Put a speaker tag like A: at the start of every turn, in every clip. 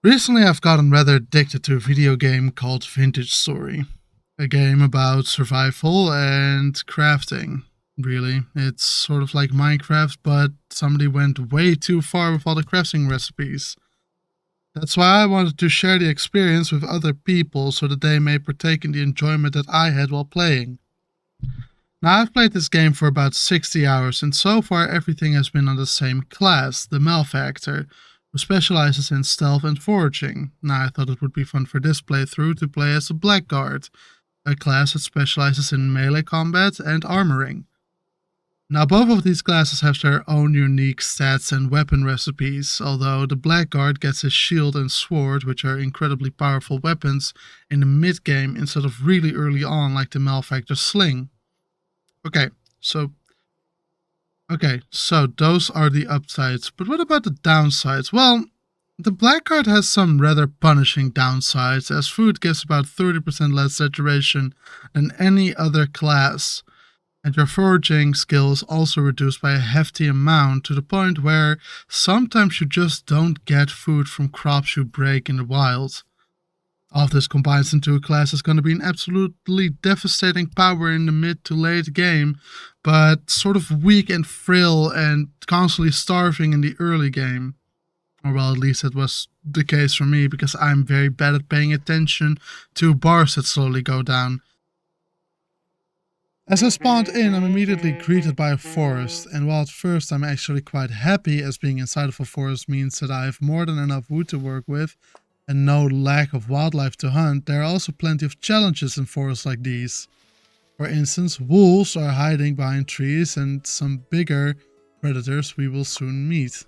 A: Recently, I've gotten rather addicted to a video game called Vintage Story, a game about survival and crafting. Really, it's sort of like Minecraft, but somebody went way too far with all the crafting recipes. That's why I wanted to share the experience with other people so that they may partake in the enjoyment that I had while playing. Now, I've played this game for about 60 hours, and so far everything has been on the same class, the Malefactor, who specializes in stealth and foraging. Now, I thought it would be fun for this playthrough to play as the Blackguard, a class that specializes in melee combat and armoring. Now, both of these classes have their own unique stats and weapon recipes, although the Blackguard gets his shield and sword, which are incredibly powerful weapons, in the mid game instead of really early on like the Malefactor's sling. Okay, so so those are the upsides. But what about the downsides? Well, the black card has some rather punishing downsides, as food gives about 30% less saturation than any other class. And your foraging skill is also reduced by a hefty amount, to the point where sometimes you just don't get food from crops you break in the wild. All of this combines into a class that's going to be an absolutely devastating power in the mid to late game, but sort of weak and frail and constantly starving in the early game. Or well, at least that was the case for me, because I'm very bad at paying attention to bars that slowly go down. As I spawned in, I'm immediately greeted by a forest, and while at first I'm actually quite happy, as being inside of a forest means that I have more than enough wood to work with, and no lack of wildlife to hunt, there are also plenty of challenges in forests like these. For instance, wolves are hiding behind trees and some bigger predators we will soon meet.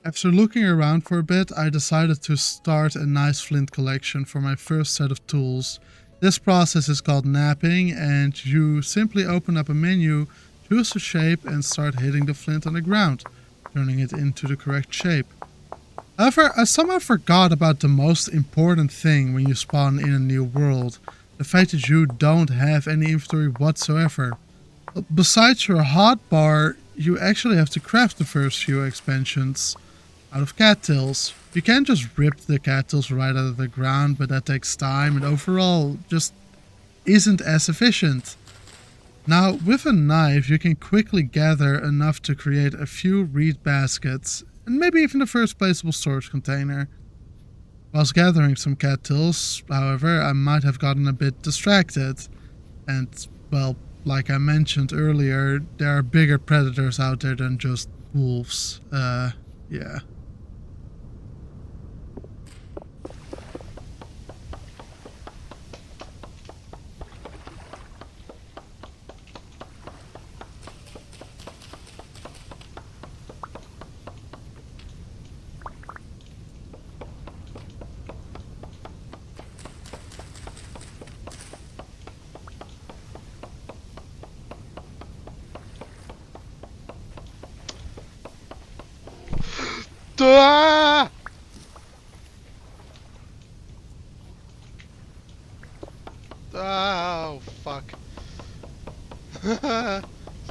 A: After looking around for a bit, I decided to start a nice flint collection for my first set of tools. This process is called napping, and you simply open up a menu, choose a shape, and start hitting the flint on the ground, turning it into the correct shape. However, I somehow forgot about the most important thing when you spawn in a new world, the fact that you don't have any inventory whatsoever. Besides your hotbar, you actually have to craft the first few expansions out of cattails. You can't just rip the cattails right out of the ground, but that takes time and overall just isn't as efficient. Now, with a knife, you can quickly gather enough to create a few reed baskets, and maybe even the first placeable storage container. Whilst gathering some cattails, however, I might have gotten a bit distracted. And, well, like I mentioned earlier, there are bigger predators out there than just wolves. Yeah.
B: Ah! Oh, fuck.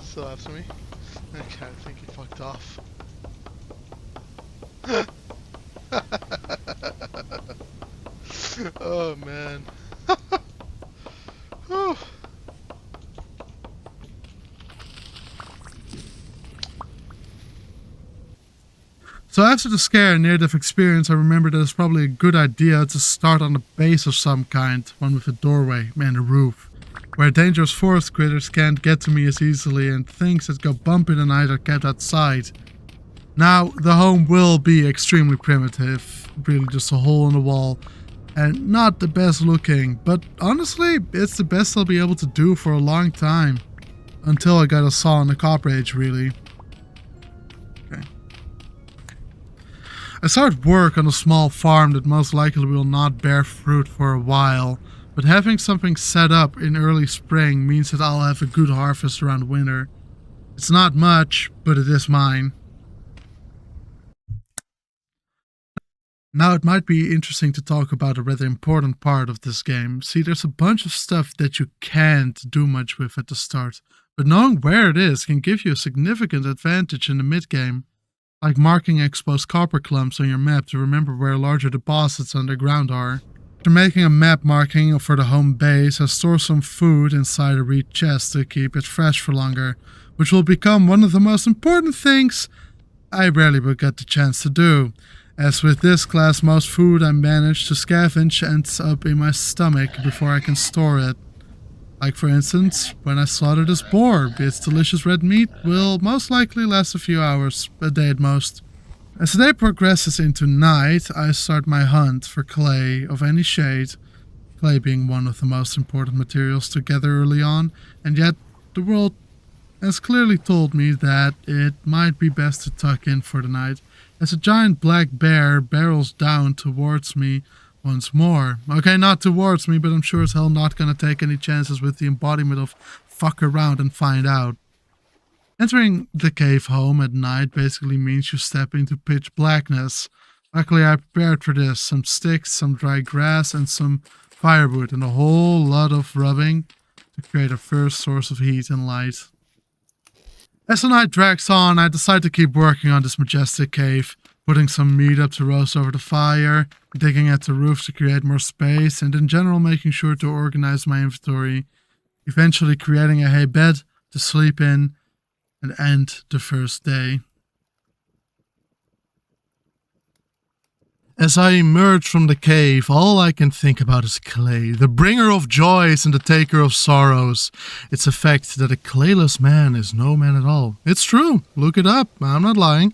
B: Still after me? Okay, I think he fucked off. Oh, man. Whew.
A: So after the scare and near-death experience, I remembered that it's probably a good idea to start on a base of some kind, one with a doorway and a roof, where dangerous forest critters can't get to me as easily and things that go bump in the night are kept outside. Now, the home will be extremely primitive, really just a hole in the wall, and not the best looking, but honestly, it's the best I'll be able to do for a long time. Until I got a saw and a copper age, really. Okay. I started work on a small farm that most likely will not bear fruit for a while, but having something set up in early spring means that I'll have a good harvest around winter. It's not much, but it is mine. Now it might be interesting to talk about a rather important part of this game. See, there's a bunch of stuff that you can't do much with at the start, but knowing where it is can give you a significant advantage in the mid game. like marking exposed copper clumps on your map to remember where larger deposits underground are. After making a map marking for the home base, I store some food inside a reed chest to keep it fresh for longer, which will become one of the most important things I rarely will get the chance to do. As with this class, most food I manage to scavenge ends up in my stomach before I can store it. Like for instance, when I slaughter this boar, its delicious red meat will most likely last a few hours, a day at most. As the day progresses into night, I start my hunt for clay of any shade, clay being one of the most important materials to gather early on, and yet the world has clearly told me that it might be best to tuck in for the night, as a giant black bear barrels down towards me once more. Okay, not towards me, but I'm sure as hell not gonna take any chances with the embodiment of fuck around and find out. Entering the cave home at night basically means you step into pitch blackness. Luckily I prepared for this, some sticks, some dry grass and some firewood and a whole lot of rubbing to create a first source of heat and light. As the night drags on, I decide to keep working on this majestic cave, putting some meat up to roast over the fire, digging at the roof to create more space, and in general making sure to organize my inventory, eventually creating a hay bed to sleep in, and end the first day. As I emerge from the cave, all I can think about is clay, the bringer of joys and the taker of sorrows. It's a fact that a clayless man is no man at all. It's true, look it up, I'm not lying.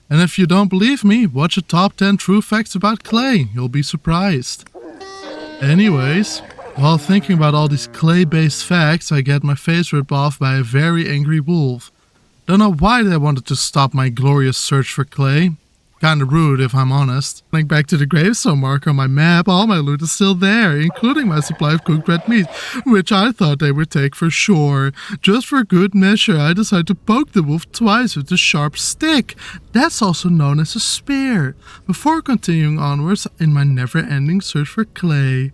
A: And if you don't believe me, watch a top 10 true facts about clay, you'll be surprised. Anyways, while thinking about all these clay-based facts, I get my face ripped off by a very angry wolf. Don't know why they wanted to stop my glorious search for clay. Kinda rude if I'm honest. Link back to the gravestone marker on my map, all my loot is still there, including my supply of cooked red meat, which I thought they would take for sure. Just for good measure, I decided to poke the wolf twice with a sharp stick. That's also known as a spear, before continuing onwards in my never-ending search for clay.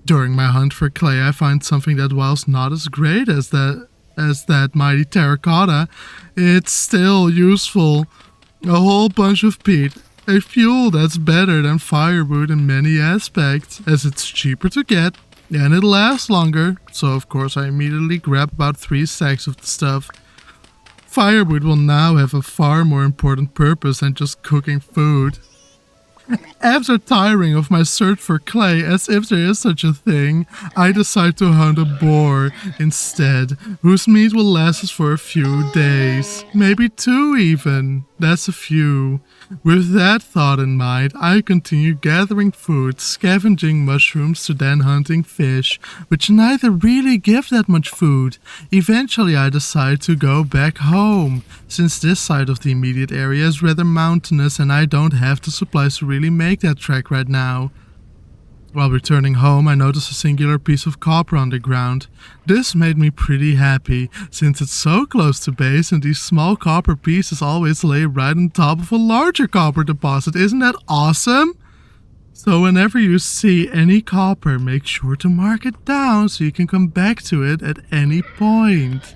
A: During my hunt for clay, I find something that, whilst not as great as that mighty terracotta, it's still useful. A whole bunch of peat, a fuel that's better than firewood in many aspects, as it's cheaper to get and it lasts longer, so of course I immediately grab about 3 stacks of the stuff. Firewood will now have a far more important purpose than just cooking food. After tiring of my search for clay, as if there is such a thing, I decide to hunt a boar instead, whose meat will last us for a few days. Maybe 2 even. That's a few. With that thought in mind, I continue gathering food, scavenging mushrooms to then hunting fish, which neither really give that much food. Eventually I decide to go back home, since this side of the immediate area is rather mountainous and I don't have the supplies to really make that trek right now. While returning home, I noticed a singular piece of copper on the ground. This made me pretty happy, since it's so close to base and these small copper pieces always lay right on top of a larger copper deposit. Isn't that awesome? So whenever you see any copper, make sure to mark it down so you can come back to it at any point.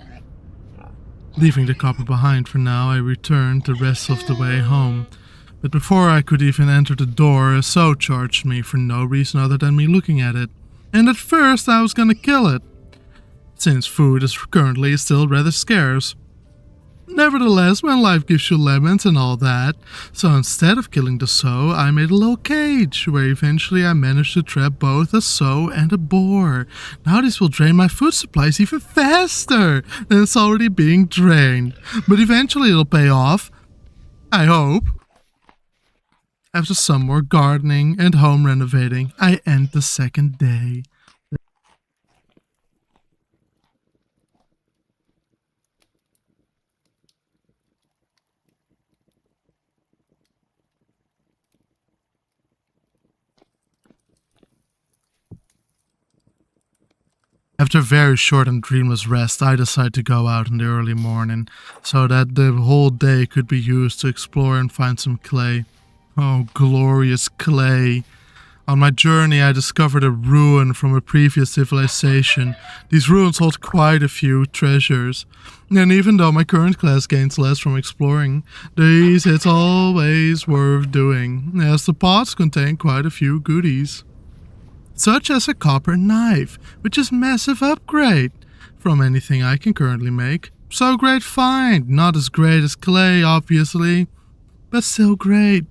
A: Leaving the copper behind for now, I returned the rest of the way home. But before I could even enter the door, a sow charged me for no reason other than me looking at it. And at first I was gonna kill it, since food is currently still rather scarce. Nevertheless, when life gives you lemons and all that, so instead of killing the sow, I made a little cage, where eventually I managed to trap both a sow and a boar. Now this will drain my food supplies even faster than it's already being drained. But eventually it'll pay off, I hope. After some more gardening and home renovating, I end the second day. After a very short and dreamless rest, I decide to go out in the early morning, so that the whole day could be used to explore and find some clay. Oh, glorious clay. On my journey, I discovered a ruin from a previous civilization. These ruins hold quite a few treasures. And even though my current class gains less from exploring these, it's always worth doing, as the pots contain quite a few goodies. Such as a copper knife, which is massive upgrade from anything I can currently make. So great find, not as great as clay obviously, but still great.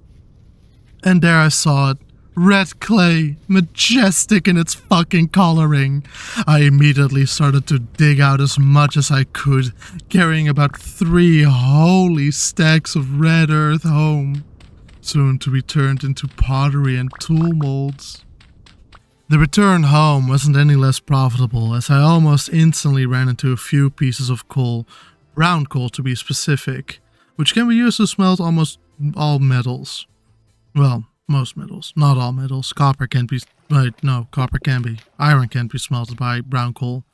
A: And there I saw it. Red clay, majestic in its fucking coloring. I immediately started to dig out as much as I could, carrying about 3 holy stacks of red earth home, soon to be turned into pottery and tool molds. The return home wasn't any less profitable, as I almost instantly ran into a few pieces of coal, brown coal to be specific, which can be used to smelt almost all metals. Well, most metals, not all metals. Copper can be, copper can be. Iron can't be smelted by brown coal.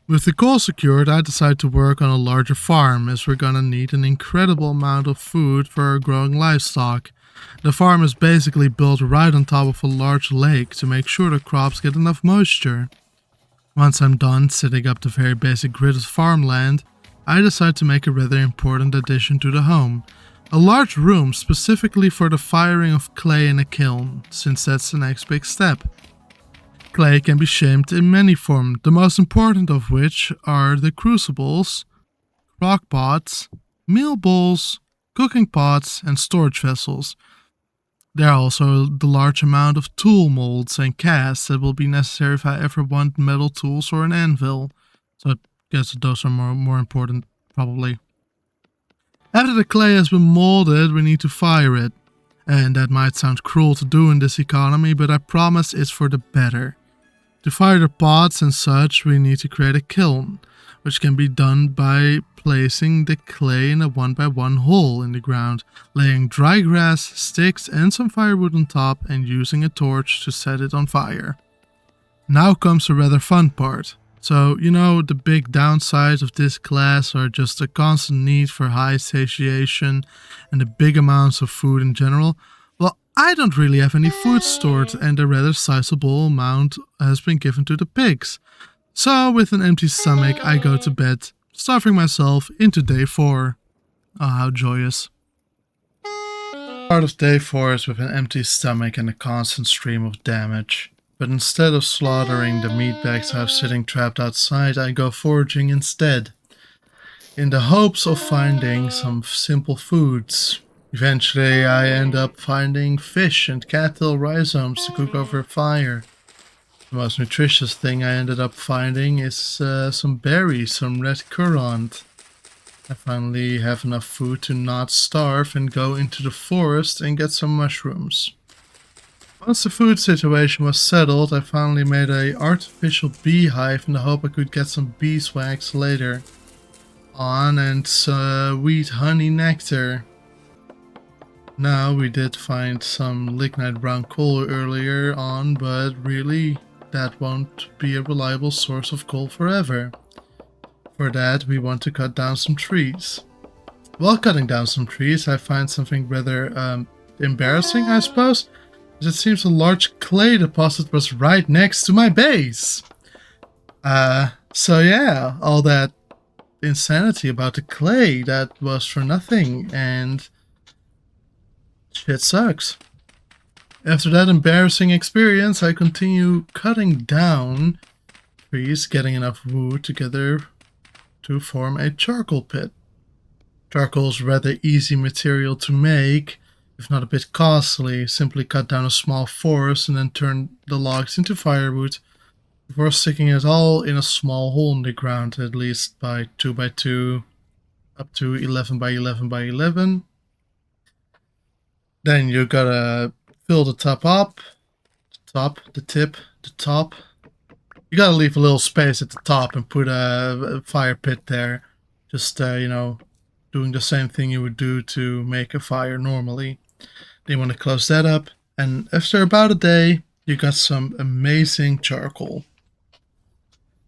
A: With the coal secured, I decided to work on a larger farm, as we're gonna need an incredible amount of food for our growing livestock. The farm is basically built right on top of a large lake to make sure the crops get enough moisture. Once I'm done setting up the very basic grid of farmland, I decide to make a rather important addition to the home. A large room specifically for the firing of clay in a kiln, since that's the next big step. Clay can be shaped in many forms, the most important of which are the crucibles, crock pots, meal bowls, cooking pots, and storage vessels. There are also the large amount of tool molds and casts that will be necessary if I ever want metal tools or an anvil. So I guess those are more important, probably. After the clay has been molded, we need to fire it. And that might sound cruel to do in this economy, but I promise it's for the better. To fire the pots and such, we need to create a kiln, which can be done by placing the clay in a 1x1 hole in the ground, laying dry grass, sticks and some firewood on top, and using a torch to set it on fire. Now comes the rather fun part. So, the big downsides of this class are just the constant need for high satiation and the big amounts of food in general. Well, I don't really have any food stored, and a rather sizable amount has been given to the pigs. So, with an empty stomach, I go to bed, stuffing myself into day 4. Oh, how joyous. Part of day 4 is with an empty stomach and a constant stream of damage. But instead of slaughtering the meat bags I have sitting trapped outside, I go foraging instead, in the hopes of finding some simple foods. Eventually, I end up finding fish and cattail rhizomes to cook over a fire. The most nutritious thing I ended up finding is some berries, some red currant. I finally have enough food to not starve and go into the forest and get some mushrooms. Once the food situation was settled, I finally made an artificial beehive in the hope I could get some beeswax later on and sweet honey nectar. Now, we did find some lignite brown coal earlier on, but really that won't be a reliable source of coal forever. For that, we want to cut down some trees. While cutting down some trees, I find something rather embarrassing, I suppose. It seems a large clay deposit was right next to my base. So yeah, all that insanity about the clay, that was for nothing, and shit sucks. After that embarrassing experience, I continue cutting down trees, getting enough wood together to form a charcoal pit. Charcoal is rather easy material to make, if not a bit costly. Simply cut down a small forest and then turn the logs into firewood before sticking it all in a small hole in the ground, at least by 2x2 up to 11x11x11. Then you gotta fill the top up, the top. You gotta leave a little space at the top and put a fire pit there. Just, doing the same thing you would do to make a fire normally. Then you want to close that up, and after about a day, you got some amazing charcoal.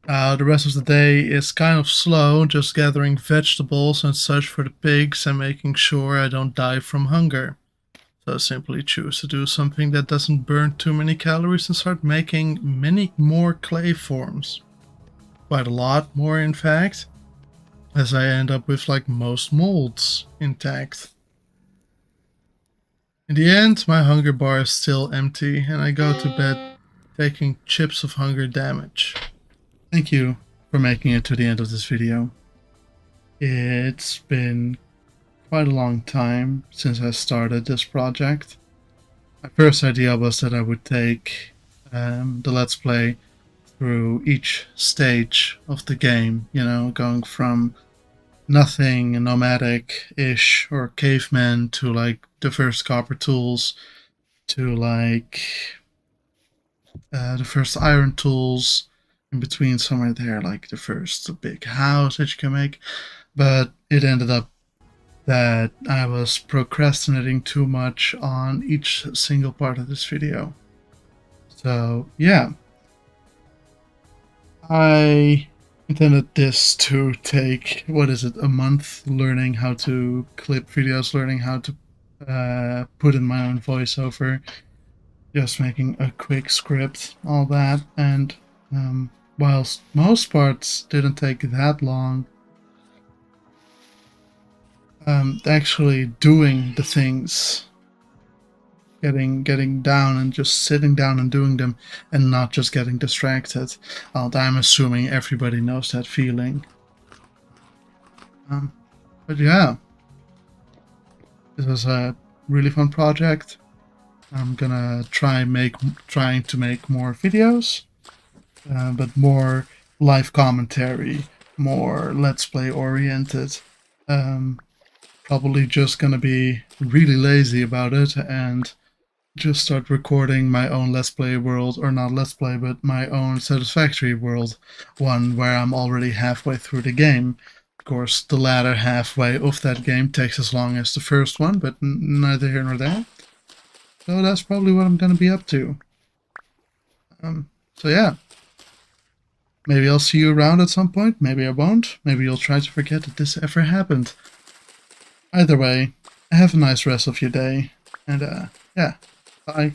A: The rest of the day is kind of slow, just gathering vegetables and such for the pigs and making sure I don't die from hunger. So I simply choose to do something that doesn't burn too many calories and start making many more clay forms. Quite a lot more, in fact, as I end up with like most molds intact. In the end, my hunger bar is still empty and I go to bed taking chips of hunger damage. Thank you for making it to the end of this video. It's been quite a long time since I started this project. My first idea was that I would take the Let's Play through each stage of the game, you know, going from nothing nomadic-ish or caveman to like the first copper tools to like the first iron tools, in between somewhere there, like the first big house that you can make. But it ended up that I was procrastinating too much on each single part of this video. So yeah, I intended this to take, what is it, a month, learning how to clip videos, learning how to put in my own voiceover, just making a quick script, all that. And whilst most parts didn't take that long, actually doing the things, getting down and just sitting down and doing them and not just getting distracted. I'm assuming everybody knows that feeling. But yeah, this was a really fun project. I'm gonna trying to make more videos, but more live commentary, more Let's Play oriented. Probably just gonna be really lazy about it and just start recording my own Let's Play world, or not Let's Play, but my own Satisfactory world, one where I'm already halfway through the game. Of course, the latter halfway of that game takes as long as the first one, but neither here nor there. So that's probably what I'm gonna be up to. So yeah. Maybe I'll see you around at some point, maybe I won't, maybe you'll try to forget that this ever happened. Either way, have a nice rest of your day, and yeah, bye.